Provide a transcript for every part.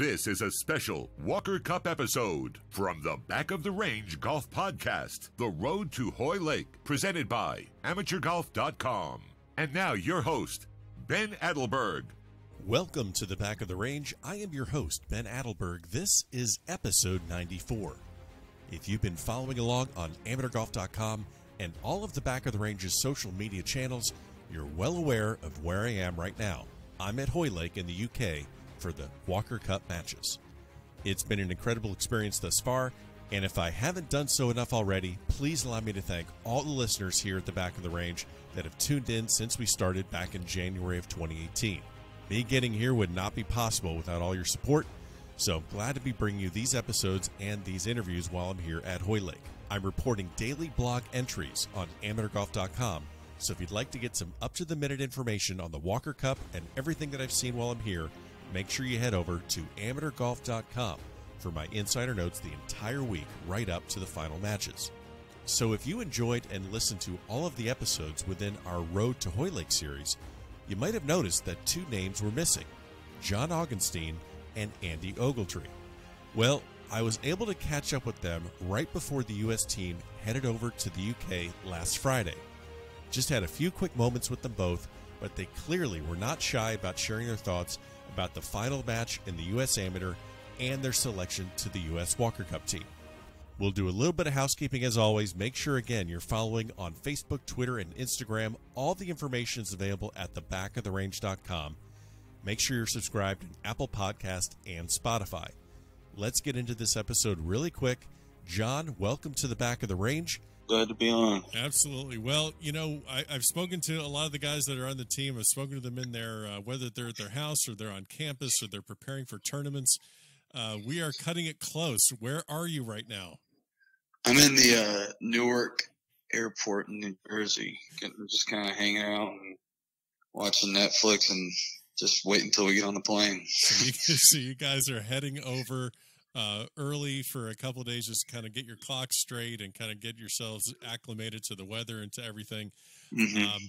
This is a special Walker Cup episode from the Back of the Range Golf Podcast, The Road to Hoylake, presented by AmateurGolf.com. And now your host, Ben Adelberg. Welcome to the Back of the Range. I am your host, Ben Adelberg. This is episode 94. If you've been following along on AmateurGolf.com and all of the Back of the Range's social media channels, you're well aware of where I am right now. I'm at Hoylake in the UK for the Walker Cup matches. It's been an incredible experience thus far, and if I haven't done so enough already, please allow me to thank all the listeners here at the Back of the Range that have tuned in since we started back in January of 2018. Me getting here would not be possible without all your support, so I'm glad to be bringing you these episodes and these interviews while I'm here at Hoylake. I'm reporting daily blog entries on AmateurGolf.com, so if you'd like to get some up-to-the-minute information on the Walker Cup and everything that I've seen while I'm here, make sure you head over to AmateurGolf.com for my insider notes the entire week right up to the final matches. So if you enjoyed and listened to all of the episodes within our Road to Hoylake series, you might have noticed that two names were missing, John Augenstein and Andy Ogletree. Well, I was able to catch up with them right before the U.S. team headed over to the UK last Friday. Just had a few quick moments with them both, but they clearly were not shy about sharing their thoughts about the final match in the U.S. Amateur and their selection to the U.S. Walker Cup team. We'll do a little bit of housekeeping as always. Make sure, again, you're following on Facebook, Twitter, and Instagram. All the information is available at thebackoftherange.com. Make sure you're subscribed to Apple Podcast and Spotify. Let's get into this episode really quick. John, welcome to the Back of the Range. Glad to be on. Absolutely. Well, you know, I've spoken to a lot of the guys that are on the team. I've spoken to them in their, whether they're at their house or they're on campus or they're preparing for tournaments. We are cutting it close. Where are you right now? I'm in the Newark airport in New Jersey. Just kind of hanging out and watching Netflix and just waiting until we get on the plane. So you guys are heading over early for a couple of days, just kind of get your clock straight and kind of get yourselves acclimated to the weather and to everything. Mm-hmm.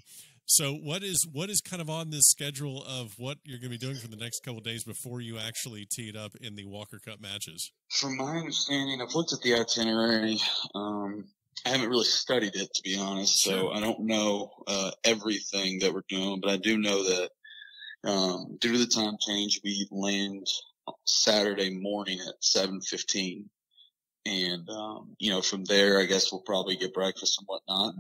So what is kind of on this schedule of what you're going to be doing for the next couple of days before you actually tee it up in the Walker Cup matches? From my understanding, I've looked at the itinerary. I haven't really studied it, to be honest, so I don't know everything that we're doing, but I do know that due to the time change, we land Saturday morning at 7:15, and you know, from there, I guess we'll probably get breakfast and whatnot,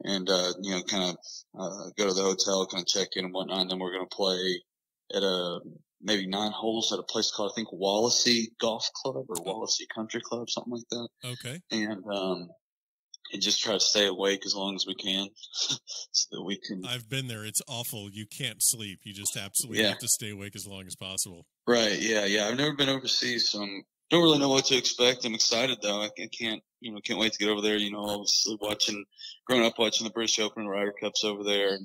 and you know, kind of go to the hotel, kind of check in and whatnot, and then we're going to play at maybe 9 holes at a place called, I think, Wallasey Golf Club or Wallasey Country Club, something like that. Okay. And just try to stay awake as long as we can so that we can. I've been there. It's awful. You can't sleep. You just absolutely have to stay awake as long as possible. Right. Yeah. I've never been overseas, so I don't really know what to expect. I'm excited though. I can't wait to get over there. You know, obviously growing up watching the British Open and Ryder Cups over there.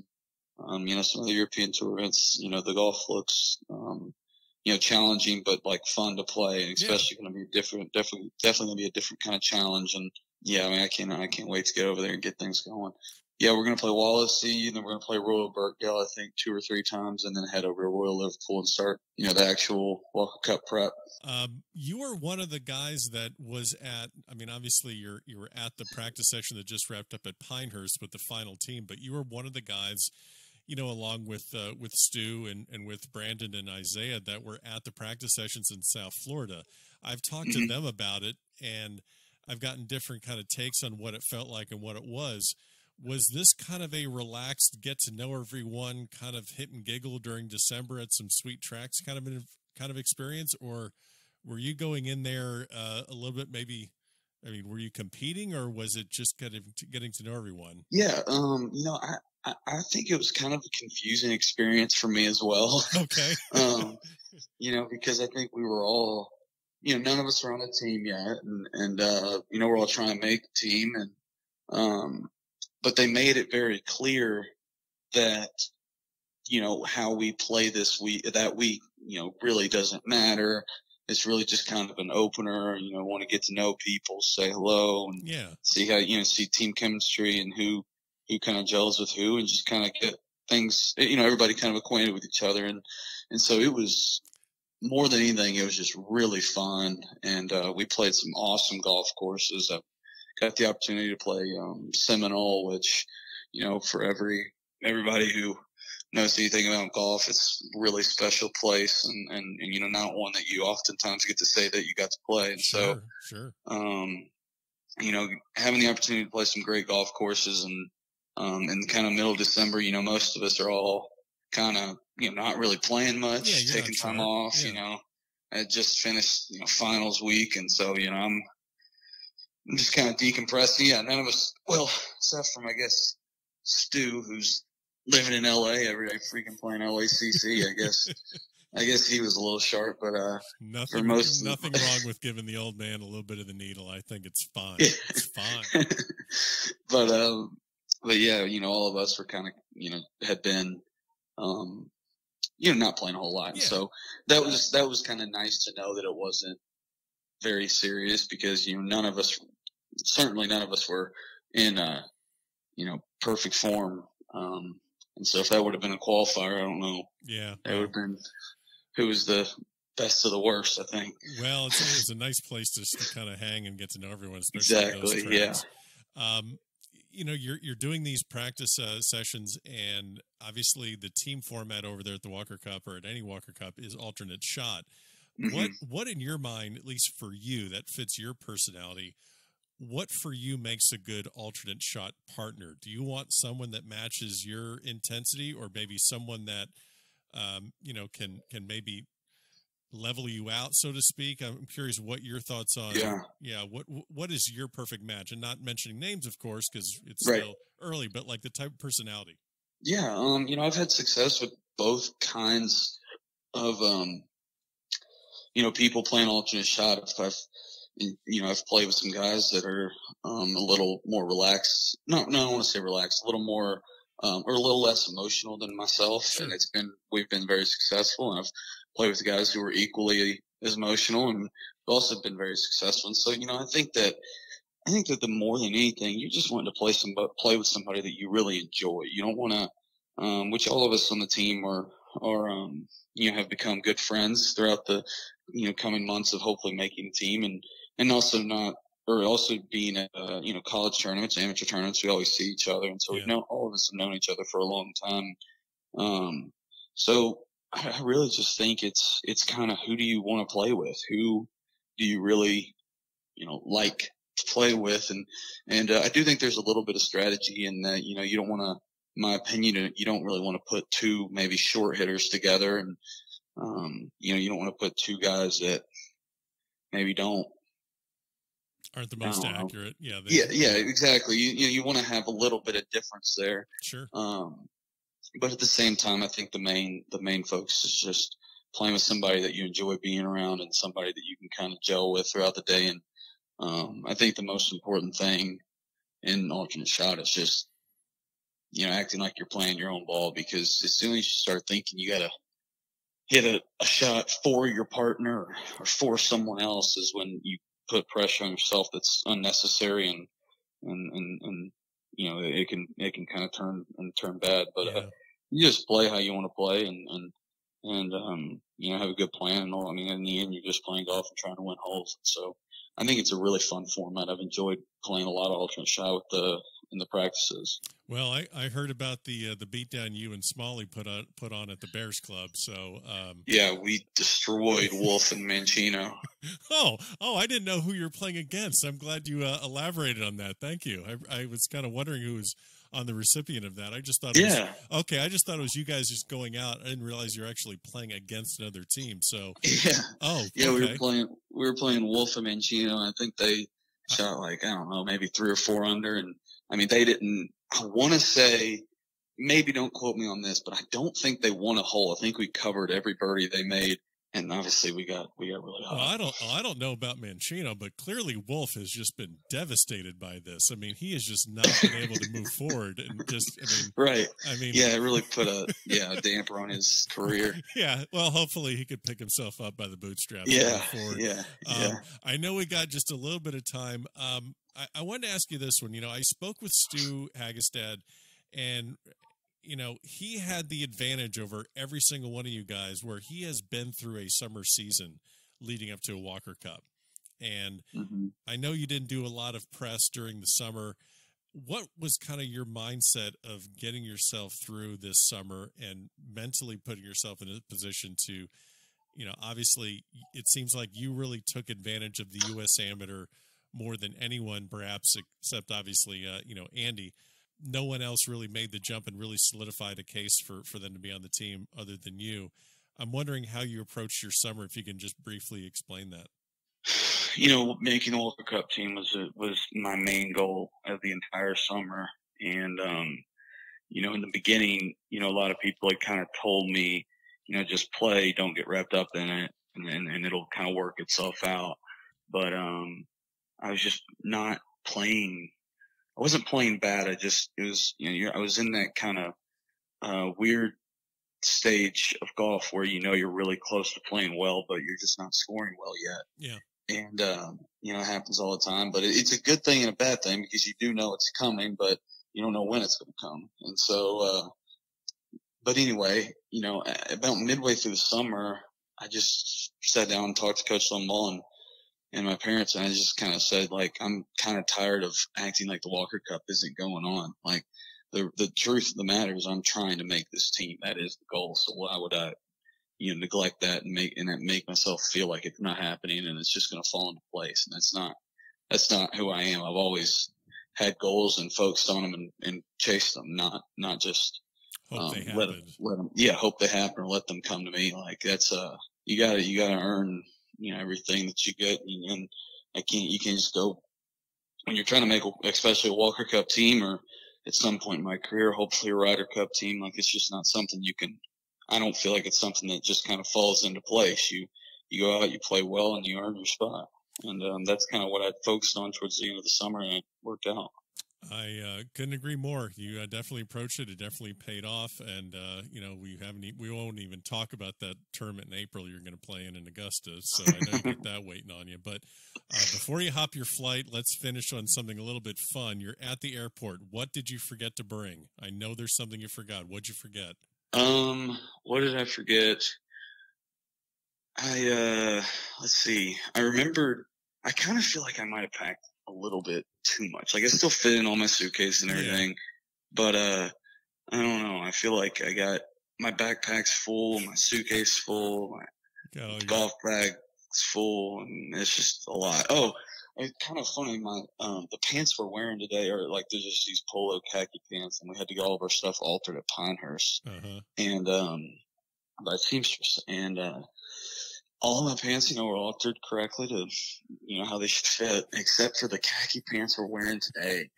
And, you know, some of the European tour events, you know, the golf looks, you know, challenging, but like fun to play, and especially going to be different, definitely going to be a different kind of challenge. And yeah, I mean, I can't wait to get over there and get things going. Yeah, we're going to play Wallasey, and then we're going to play Royal Birkdale, I think, 2 or 3 times, and then head over to Royal Liverpool and start, you know, the actual Walker Cup prep. You were one of the guys that was at, I mean, obviously you were at the practice session that just wrapped up at Pinehurst with the final team, but you were one of the guys, you know, along with Stu and with Brandon and Isaiah that were at the practice sessions in South Florida. I've talked to them about it, and I've gotten different kind of takes on what it felt like and what it was. Was this kind of a relaxed, get to know everyone, kind of hit and giggle during December at some sweet tracks kind of experience, or were you going in there a little bit maybe? I mean, were you competing, or was it just getting to know everyone? Yeah, you know, I think it was kind of a confusing experience for me as well. Okay. You know, because I think we were all, you know, none of us are on a team yet, and you know, we're all trying to make a team, and but they made it very clear that, you know, how we play that week, you know, really doesn't matter. It's really just kind of an opener, you know, want to get to know people, say hello, and see how, you know, see team chemistry and who kind of gels with who, and just kind of get things, you know, everybody kind of acquainted with each other. And so it was, more than anything, it was just really fun. And, we played some awesome golf courses. I got the opportunity to play, Seminole, which, for everybody who knows anything about golf, it's a really special place and not one that you oftentimes get to say that you got to play. And sure. Having the opportunity to play some great golf courses and, in kind of middle of December, most of us are all kind of, not really playing much, taking time off, I just finished, finals week. And so, I'm just kind of decompressing. Yeah. None of us, well, except from, I guess, Stu, who's living in LA every day, freaking playing LACC. I guess he was a little sharp, but nothing wrong with giving the old man a little bit of the needle. I think it's fine. It's fine. but yeah, all of us were kind of had been not playing a whole lot. Yeah. So that was kind of nice to know that it wasn't very serious because none of us were in perfect form. And so if that would have been a qualifier, I don't know. Yeah. It would have been who was the best of the worst, I think. Well, it's a nice place to kind of hang and get to know everyone, especially those trends. Yeah. You're doing these practice sessions, and obviously the team format over there at the Walker Cup or at any Walker Cup is alternate shot. Mm-hmm. What in your mind, at least for you, that fits your personality, what for you makes a good alternate shot partner? Do you want someone that matches your intensity, or maybe someone that can maybe level you out, so to speak? I'm curious what your thoughts on. Yeah. What is your perfect match? And not mentioning names, of course, because it's still early, but like the type of personality. Yeah. I've had success with both kinds of, people playing alternate shot. I've played with some guys that are, a little more relaxed. No, I don't want to say relaxed, a little more, or a little less emotional than myself. Sure. And we've been very successful. And I've played with guys who were equally as emotional and also been very successful. And so, I think that the more than anything, you just want to play with somebody that you really enjoy. You don't want to, which all of us on the team are, have become good friends throughout the, coming months of hopefully making the team and also being at, college tournaments, amateur tournaments, we always see each other. And so all of us have known each other for a long time. So I really just think it's kind of who do you want to play with? Who do you really, like to play with? And I do think there's a little bit of strategy in that, you don't want to, in my opinion, you don't really want to put two maybe short hitters together. And, you don't want to put two guys that maybe aren't the most accurate. Yeah. Yeah, exactly. You want to have a little bit of difference there. Sure. But at the same time, I think the main focus is just playing with somebody that you enjoy being around and somebody that you can kind of gel with throughout the day. And, I think the most important thing in alternate shot is just, acting like you're playing your own ball, because as soon as you start thinking you got to hit a shot for your partner or for someone else is when you put pressure on yourself that's unnecessary and it can kind of turn bad. But you just play how you want to play and have a good plan and all. I mean, in the end, you're just playing golf and trying to win holes. So I think it's a really fun format. I've enjoyed playing a lot of alternate shot in the practices. Well, I heard about the beatdown you and Smalley put on at the Bears Club. So we destroyed Wolf and Mancino. Oh, I didn't know who you were playing against. I'm glad you elaborated on that. Thank you. I was kind of wondering who was on the recipient of that. I just thought I just thought it was you guys just going out. I didn't realize you're actually playing against another team. So we were playing Wolf and Mancino. I think they shot maybe 3 or 4 under, and I mean they didn't. I want to say, maybe don't quote me on this, but I don't think they won a hole. I think we covered every birdie they made, and obviously we got really hot. Well, I don't know about Mancino, but clearly Wolf has just been devastated by this. I mean, he has just not been able to move forward, and right. I mean, it really put a damper on his career. Yeah. Well, hopefully he could pick himself up by the bootstraps. Yeah. I know we got just a little bit of time. I wanted to ask you this one. I spoke with Stu Hagestad, and you know, he had the advantage over every single one of you guys where he has been through a summer season leading up to a Walker Cup. And I know you didn't do a lot of press during the summer. What was kind of your mindset of getting yourself through this summer and mentally putting yourself in a position to, you know, obviously it seems like you really took advantage of the U.S. Amateur more than anyone, perhaps, except obviously, you know, Andy. No one else really made the jump and really solidified a case for them to be on the team other than you. I'm wondering how you approached your summer, if you can just briefly explain that. You know, making the Walker Cup team was my main goal of the entire summer. And, you know, in the beginning, you know, a lot of people had kind of told me, you know, just play, don't get wrapped up in it, and it'll kind of work itself out. But I was just not playing. I wasn't playing bad. It was, you know, I was in that kind of weird stage of golf where, you know, you're really close to playing well, but you're just not scoring well yet. Yeah. And, you know, it happens all the time, but it's a good thing and a bad thing because you do know it's coming, but you don't know when it's going to come. And so, but anyway, you know, about midway through the summer, I just sat down and talked to Coach Mullen and my parents, and I just kind of said, like, I'm kind of tired of acting like the Walker Cup isn't going on. Like, the truth of the matter is I'm trying to make this team. That is the goal. So why would I, you know, neglect that and make myself feel like it's not happening and it's just going to fall into place? And that's not who I am. I've always had goals and focused on them and chased them, not just hope they let them, hope they happen or let them come to me. Like, that's you gotta earn, you know, everything that you get, and you can't just go when you're trying to make, especially a Walker Cup team, or at some point in my career, hopefully a Ryder Cup team. Like, it's just not something you can. I don't feel like it's something that just kind of falls into place. You go out, you play well, and you earn your spot. And that's kind of what I focused on towards the end of the summer, and it worked out. I couldn't agree more. You definitely approached it. It definitely paid off. And, you know, we won't even talk about that tournament in April you're going to play in Augusta. So I know you got that waiting on you. But before you hop your flight, let's finish on something a little bit fun. You're at the airport. What did you forget to bring? I know there's something you forgot. What'd you forget? What did I forget? Let's see. I remembered, I kind of feel like I might have packed a little bit too much. Like, I still fit in all my suitcase and everything, but, I don't know. I feel like I got my backpack's full, my suitcase full, my golf bag's full, and it's just a lot. Oh, it's kind of funny. The pants we're wearing today are like, there's just these polo khaki pants, and we had to get all of our stuff altered at Pinehurst. And, by Seamstress. And, all of my pants, you know, were altered correctly to, you know, how they should fit, except for the khaki pants we're wearing today.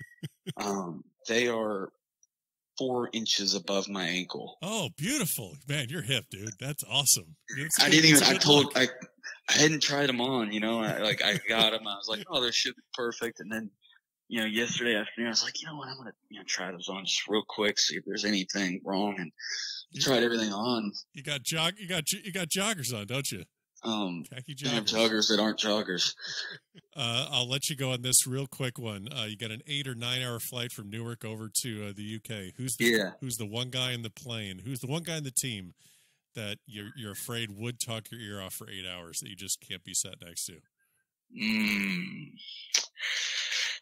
They are 4 inches above my ankle. Oh, beautiful. Man, you're hip, dude. That's awesome. I hadn't tried them on, you know, I got them. I was like, oh, they should be perfect. And then, you know, yesterday afternoon, I was like, you know what, I'm going to, you know, try those on just real quick, see if there's anything wrong. And tried everything on. You got joggers on, don't you? Khaki joggers. I have joggers that aren't joggers. I'll let you go on this real quick one. You got an 8 or 9 hour flight from Newark over to the UK. Who's the one guy in the plane? Who's the one guy in the team that you're afraid would talk your ear off for 8 hours that you just can't be sat next to?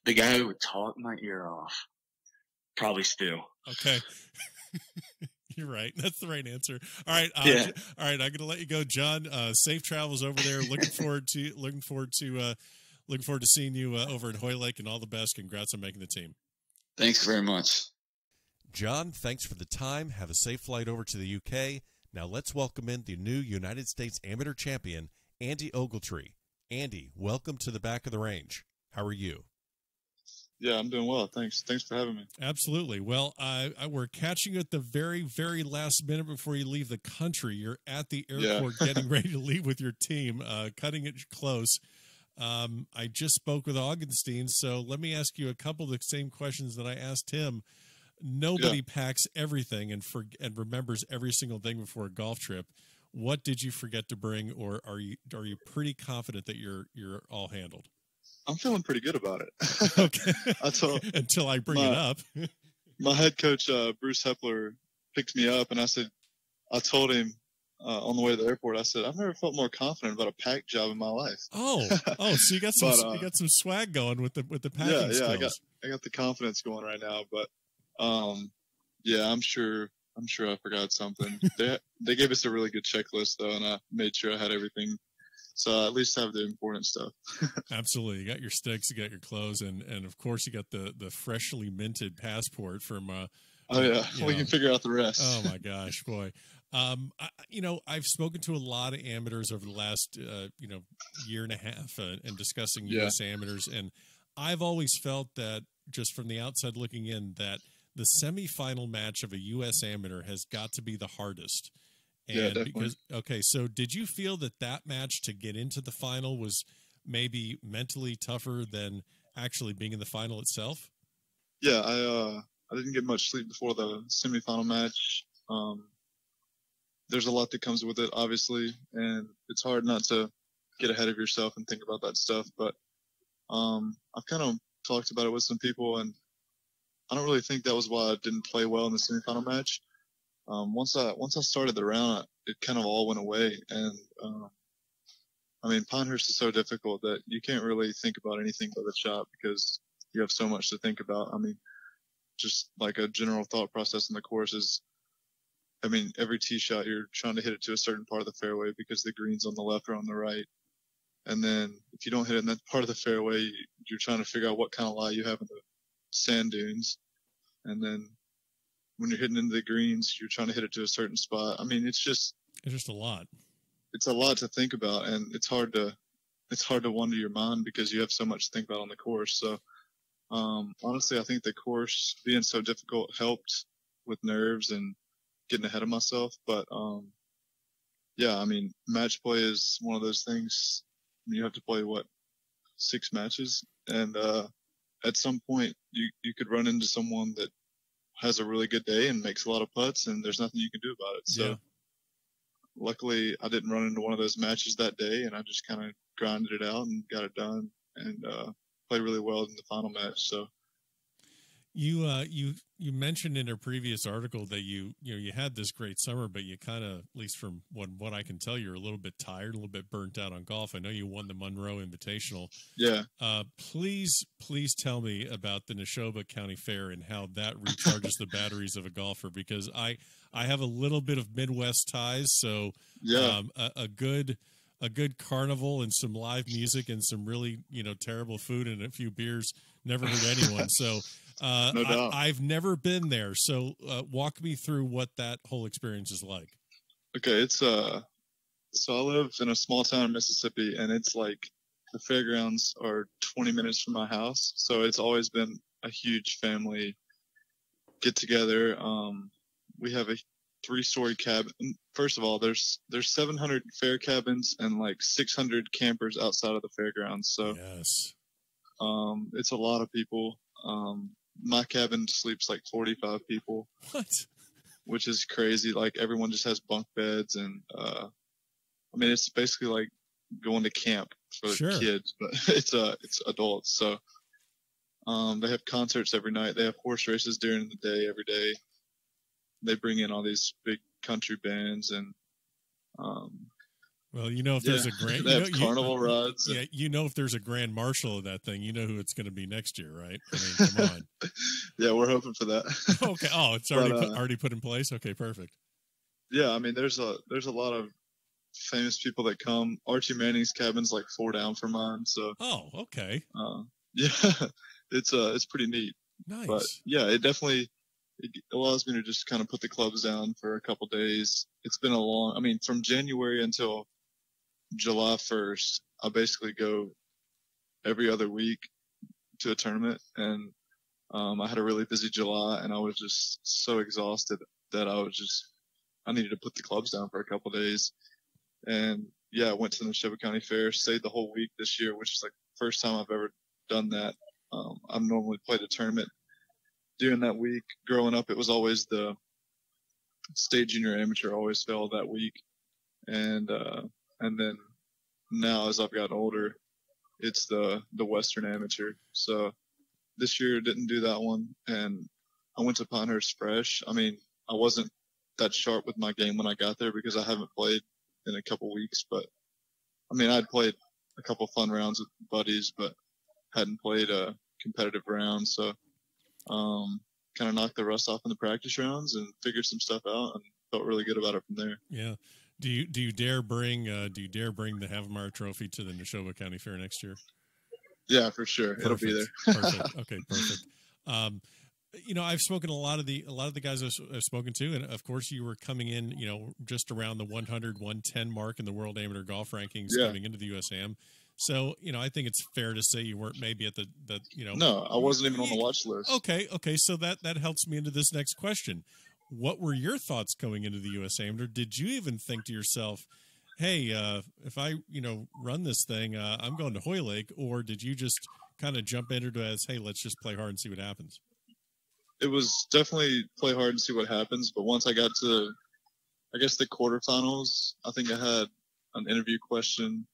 The guy who would talk my ear off, probably Stu. Okay. You're right. That's the right answer. All right. All right. I'm going to let you go, John. Safe travels over there. Looking forward to seeing you over at Hoylake, and all the best. Congrats on making the team. Thanks very much, John. Thanks for the time. Have a safe flight over to the UK. Now let's welcome in the new United States Amateur Champion, Andy Ogletree. Andy, welcome to the back of the range. How are you? Yeah, I'm doing well. Thanks for having me. Absolutely. Well, we're catching you at the very, very last minute before you leave the country. You're at the airport getting ready to leave with your team, cutting it close. I just spoke with Augenstein, so let me ask you a couple of the same questions that I asked him. Nobody packs everything and remembers every single thing before a golf trip. What did you forget to bring, or are you pretty confident that you're all handled? I'm feeling pretty good about it. Okay. Until I bring it up. My head coach, Bruce Hepler, picked me up, and I told him on the way to the airport, I said, I've never felt more confident about a pack job in my life. Oh, so you got some you got some swag going with the packing skills. I got the confidence going right now, but yeah, I'm sure I forgot something. They gave us a really good checklist though, and I made sure I had everything. So I at least have the important stuff. Absolutely. You got your sticks, you got your clothes, and of course you got the freshly minted passport from we can figure out the rest. Oh my gosh, boy. I've spoken to a lot of amateurs over the last year and a half and discussing U.S. amateurs, and I've always felt that, just from the outside looking in, that the semifinal match of a U.S. amateur has got to be the hardest. And definitely. So did you feel that match to get into the final was maybe mentally tougher than actually being in the final itself? Yeah, I didn't get much sleep before the semifinal match. There's a lot that comes with it, obviously, and it's hard not to get ahead of yourself and think about that stuff. But I've kind of talked about it with some people, and I don't really think that was why I didn't play well in the semifinal match. Once I started the round, it kind of all went away. And, Pinehurst is so difficult that you can't really think about anything but the shot because you have so much to think about. Just like a general thought process in the course is, every tee shot, you're trying to hit it to a certain part of the fairway because the green's on the left or on the right. And then if you don't hit it in that part of the fairway, you're trying to figure out what kind of lie you have in the sand dunes. And then when you're hitting into the greens, you're trying to hit it to a certain spot. It's just a lot. It's a lot to think about, and it's hard to wander your mind because you have so much to think about on the course. So, honestly, I think the course being so difficult helped with nerves and getting ahead of myself. But, match play is one of those things. You have to play 6 matches, and, at some point you could run into someone that has a really good day and makes a lot of putts, and there's nothing you can do about it. So luckily I didn't run into one of those matches that day, and I just kind of grinded it out and got it done, and played really well in the final match. So you mentioned in a previous article that you had this great summer, but you kind of, at least from what I can tell, you're a little bit tired, a little bit burnt out on golf. I know you won the Monroe Invitational. Yeah. Please tell me about the Neshoba County Fair and how that recharges the batteries of a golfer, because I have a little bit of Midwest ties, so a good carnival and some live music and some really terrible food and a few beers never hurt anyone. So no doubt. I've never been there, so walk me through what that whole experience is like. Okay, it's so I live in a small town in Mississippi, and it's like the fairgrounds are 20 minutes from my house, so it's always been a huge family get together. We have a 3-story cabin. First of all, there's 700 fair cabins and like 600 campers outside of the fairgrounds. So yes, it's a lot of people. My cabin sleeps like 45 people. What? Which is crazy. Like everyone just has bunk beds, and it's basically like going to camp for kids, but it's adults. So they have concerts every night. They have horse races during the day every day. They bring in all these big country bands, and well, if there's a grand, they have carnival rides. Yeah, if there's a grand marshal of that thing, who it's going to be next year, right? Come on. Yeah, we're hoping for that. Okay. Oh, it's already put in place. Okay, perfect. Yeah, there's a lot of famous people that come. Archie Manning's cabin's like 4 down from mine. So. Oh, okay. Yeah, it's pretty neat. Nice. But yeah, it allows me to just kind of put the clubs down for a couple days. It's been from January until July 1st, I basically go every other week to a tournament, and I had a really busy July, and I was just so exhausted that I needed to put the clubs down for a couple days. And yeah, I went to the Neshoba County Fair, stayed the whole week this year, which is like the first time I've ever done that. I've normally played a tournament during that week. Growing up, it was always the state junior amateur always fell that week. And then now as I've gotten older, it's the Western amateur. So this year didn't do that one. And I went to Pinehurst fresh. I wasn't that sharp with my game when I got there because I haven't played in a couple weeks. But I mean, I'd played a couple fun rounds with buddies, but hadn't played a competitive round. So, kind of knocked the rust off in the practice rounds and figured some stuff out and felt really good about it from there. Yeah. Do you dare bring the Havemeyer Trophy to the Neshoba County Fair next year? Yeah, for sure. Perfect. It'll be there. Perfect. Okay, perfect. I've spoken to a lot of the guys I've spoken to, and of course you were coming in, just around the 100, 110 mark in the World Amateur Golf Rankings coming into the USAM. So, I think it's fair to say you weren't maybe at the. No, I wasn't even on the watch list. Okay. So that helps me into this next question. What were your thoughts going into the US Amateur? Did you even think to yourself, hey, if I, run this thing, I'm going to Hoylake, or did you just kind of jump into it as, hey, let's just play hard and see what happens? It was definitely play hard and see what happens. But once I got to, I guess, the quarterfinals, I think I had an interview question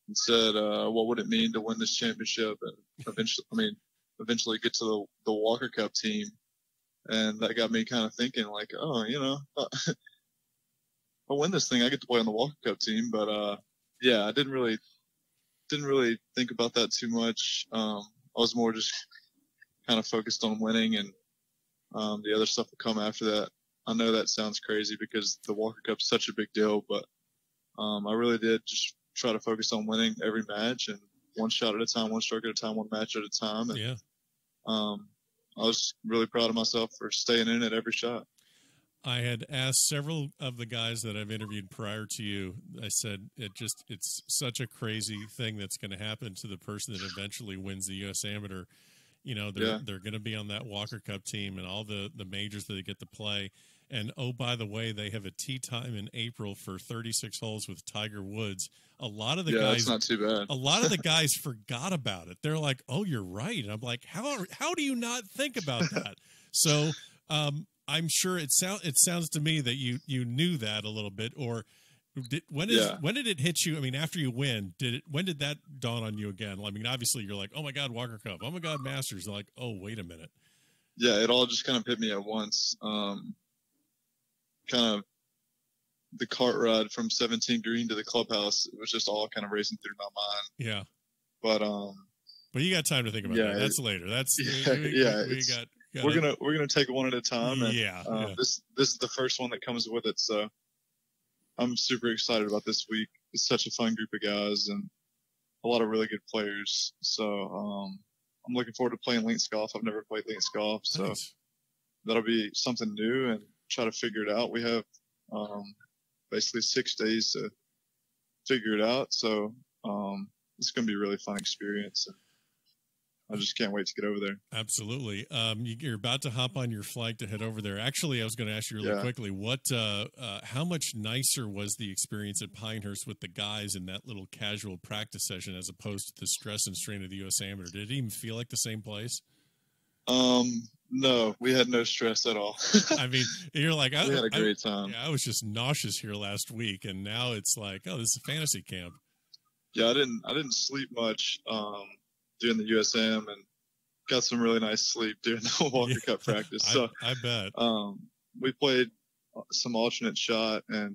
and said, what would it mean to win this championship? And eventually get to the Walker Cup team. And that got me kind of thinking like, if I win this thing, I get to play on the Walker Cup team. But, I didn't really think about that too much. I was more just kind of focused on winning, and the other stuff will come after that. I know that sounds crazy because the Walker Cup's such a big deal, but I really did just try to focus on winning every match and one shot at a time, one stroke at a time, one match at a time. And, I was really proud of myself for staying in at every shot. I had asked several of the guys that I've interviewed prior to you, I said, it's such a crazy thing that's going to happen to the person that eventually wins the U.S. Amateur. They're going to be on that Walker Cup team and all the majors that they get to play. And, oh, by the way, they have a tee time in April for 36 holes with Tiger Woods. A lot of the guys, that's not too bad. A lot of the guys forgot about it. They're like, "Oh, you're right." And I'm like, "How do you not think about that?" So, I'm sure it sounds to me that you knew that a little bit. Or when did it hit you? I mean, after you win, when did that dawn on you again? I mean, obviously you're like, "Oh my God, Walker Cup! Oh my God, Masters!" Like, "Oh, wait a minute." Yeah, it all just kind of hit me at once. Kind of the cart ride from 17 green to the clubhouse. It was just all kind of racing through my mind. Yeah. But you got time to think about that. That's later. That's we're gonna take it one at a time. And, This is the first one that comes with it. So I'm super excited about this week. It's such a fun group of guys and a lot of really good players. So I'm looking forward to playing links golf. I've never played links golf, so that'll be something new and try to figure it out. We have basically 6 days to figure it out. So it's going to be a really fun experience. And I just can't wait to get over there. Absolutely. You're about to hop on your flight to head over there. Actually, I was going to ask you really quickly, how much nicer was the experience at Pinehurst with the guys in that little casual practice session as opposed to the stress and strain of the U.S. Amateur? Did it even feel like the same place? No, we had no stress at all. I mean, you're like, we had a great time. I was just nauseous here last week, and now it's like, oh, this is a fantasy camp. Yeah, I didn't sleep much during the USM, and got some really nice sleep during the Walker Cup practice. So I bet. We played some alternate shot, and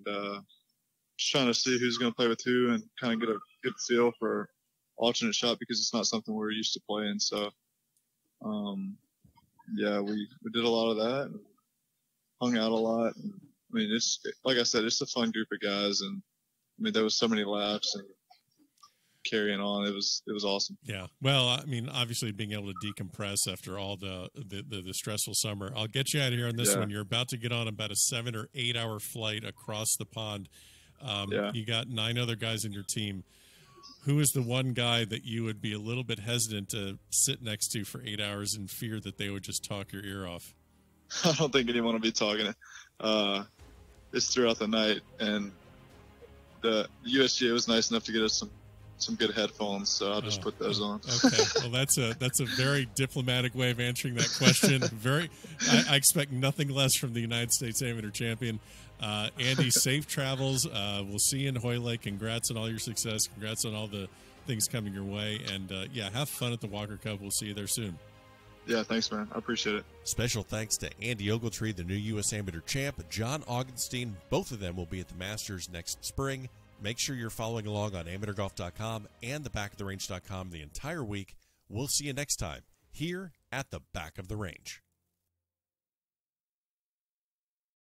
just trying to see who's going to play with who, and kind of get a good feel for alternate shot because it's not something we're used to playing. So. We did a lot of that and hung out a lot. And, I mean, like I said, it's a fun group of guys. And I mean, there was so many laughs and carrying on. It was awesome. Yeah. Well, I mean, obviously being able to decompress after all the stressful summer. I'll get you out of here on this one. You're about to get on about a 7 or 8 hour flight across the pond. You got 9 other guys in your team. Who is the one guy that you would be a little bit hesitant to sit next to for 8 hours in fear that they would just talk your ear off? I don't think anyone will be talking. It's throughout the night, and the USGA was nice enough to get us some good headphones, so I'll just put those on. Okay, well that's a very diplomatic way of answering that question. I expect nothing less from the United States Amateur Champion. Andy, safe travels. We'll see you in Hoylake. Congrats on all your success. Congrats on all the things coming your way. And, have fun at the Walker Cup. We'll see you there soon. Yeah, thanks, man. I appreciate it. Special thanks to Andy Ogletree, the new U.S. Amateur champ, John Augenstein. Both of them will be at the Masters next spring. Make sure you're following along on amateurgolf.com and thebackoftherange.com the entire week. We'll see you next time here at the Back of the Range.